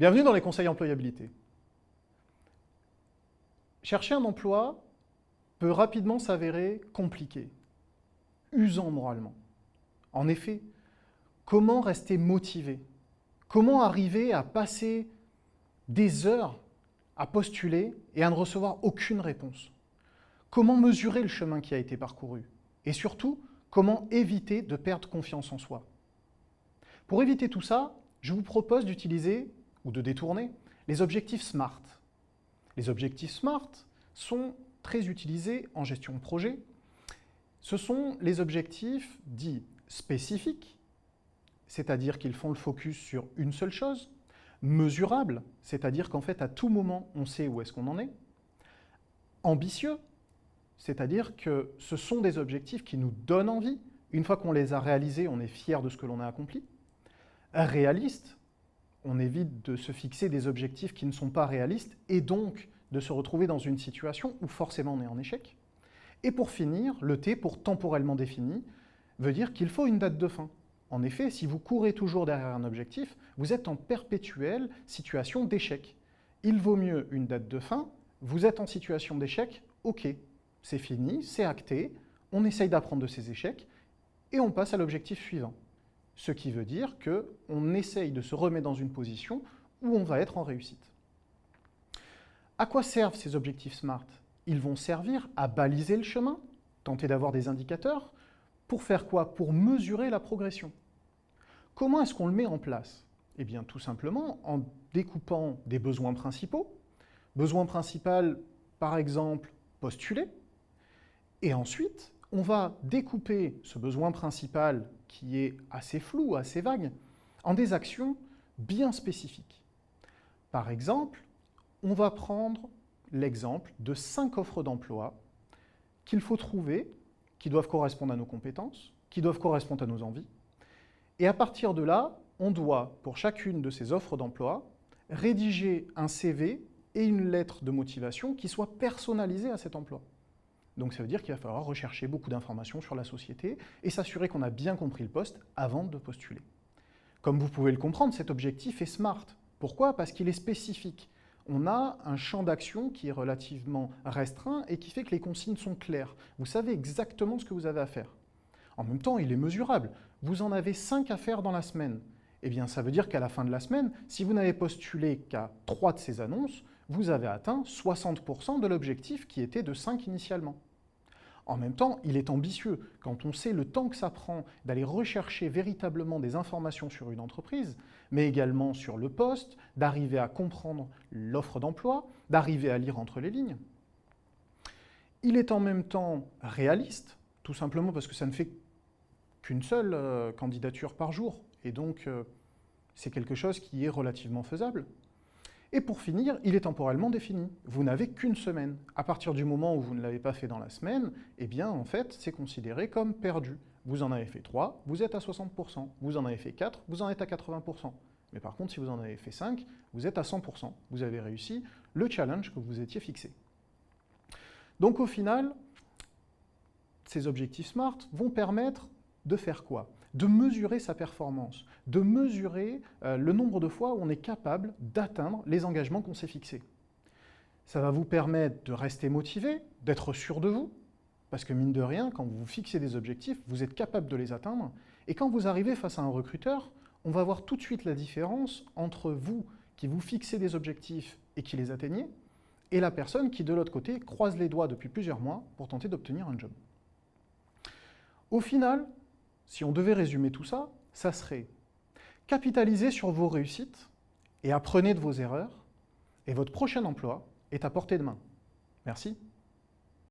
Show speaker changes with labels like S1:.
S1: Bienvenue dans les conseils employabilité. Chercher un emploi peut rapidement s'avérer compliqué, usant moralement. En effet, comment rester motivé? Comment arriver à passer des heures à postuler et à ne recevoir aucune réponse? Comment mesurer le chemin qui a été parcouru? Et surtout, comment éviter de perdre confiance en soi? Pour éviter tout ça, je vous propose d'utiliser ou de détourner les objectifs SMART. Les objectifs SMART sont très utilisés en gestion de projet. Ce sont les objectifs dits spécifiques, c'est-à-dire qu'ils font le focus sur une seule chose, mesurables, c'est-à-dire qu'en fait, à tout moment, on sait où est-ce qu'on en est, ambitieux, c'est-à-dire que ce sont des objectifs qui nous donnent envie. Une fois qu'on les a réalisés, on est fier de ce que l'on a accompli. Réalistes, on évite de se fixer des objectifs qui ne sont pas réalistes et donc de se retrouver dans une situation où forcément on est en échec. Et pour finir, le T pour temporellement défini veut dire qu'il faut une date de fin. En effet, si vous courez toujours derrière un objectif, vous êtes en perpétuelle situation d'échec. Il vaut mieux une date de fin, vous êtes en situation d'échec, ok, c'est fini, c'est acté, on essaye d'apprendre de ces échecs et on passe à l'objectif suivant. Ce qui veut dire qu'on essaye de se remettre dans une position où on va être en réussite. À quoi servent ces objectifs SMART? Ils vont servir à baliser le chemin, tenter d'avoir des indicateurs. Pour faire quoi? Pour mesurer la progression. Comment est-ce qu'on le met en place? Eh bien, tout simplement en découpant des besoins principaux. Besoin principal, par exemple, postuler. Et ensuite, on va découper ce besoin principal qui est assez flou, assez vague, en des actions bien spécifiques. Par exemple, on va prendre l'exemple de 5 offres d'emploi qu'il faut trouver, qui doivent correspondre à nos compétences, qui doivent correspondre à nos envies. Et à partir de là, on doit, pour chacune de ces offres d'emploi, rédiger un CV et une lettre de motivation qui soit personnalisée à cet emploi. Donc ça veut dire qu'il va falloir rechercher beaucoup d'informations sur la société et s'assurer qu'on a bien compris le poste avant de postuler. Comme vous pouvez le comprendre, cet objectif est SMART. Pourquoi? Parce qu'il est spécifique. On a un champ d'action qui est relativement restreint et qui fait que les consignes sont claires. Vous savez exactement ce que vous avez à faire. En même temps, il est mesurable. Vous en avez 5 à faire dans la semaine. Eh bien, ça veut dire qu'à la fin de la semaine, si vous n'avez postulé qu'à 3 de ces annonces, vous avez atteint 60% de l'objectif qui était de 5 initialement. En même temps, il est ambitieux. Quand on sait le temps que ça prend d'aller rechercher véritablement des informations sur une entreprise, mais également sur le poste, d'arriver à comprendre l'offre d'emploi, d'arriver à lire entre les lignes. Il est en même temps réaliste, tout simplement parce que ça ne fait qu'une seule candidature par jour, et donc c'est quelque chose qui est relativement faisable. Et pour finir, il est temporellement défini. Vous n'avez qu'une semaine. À partir du moment où vous ne l'avez pas fait dans la semaine, eh bien, en fait, c'est considéré comme perdu. Vous en avez fait 3, vous êtes à 60%. Vous en avez fait 4, vous en êtes à 80%. Mais par contre, si vous en avez fait 5, vous êtes à 100%. Vous avez réussi le challenge que vous étiez fixé. Donc au final, ces objectifs SMART vont permettre de faire quoi? De mesurer sa performance, de mesurer le nombre de fois où on est capable d'atteindre les engagements qu'on s'est fixés. Ça va vous permettre de rester motivé, d'être sûr de vous, parce que mine de rien, quand vous vous fixez des objectifs, vous êtes capable de les atteindre, et quand vous arrivez face à un recruteur, on va voir tout de suite la différence entre vous qui vous fixez des objectifs et qui les atteignez, et la personne qui, de l'autre côté, croise les doigts depuis plusieurs mois pour tenter d'obtenir un job. Au final, si on devait résumer tout ça, ça serait capitaliser sur vos réussites et apprenez de vos erreurs, et votre prochain emploi est à portée de main. Merci.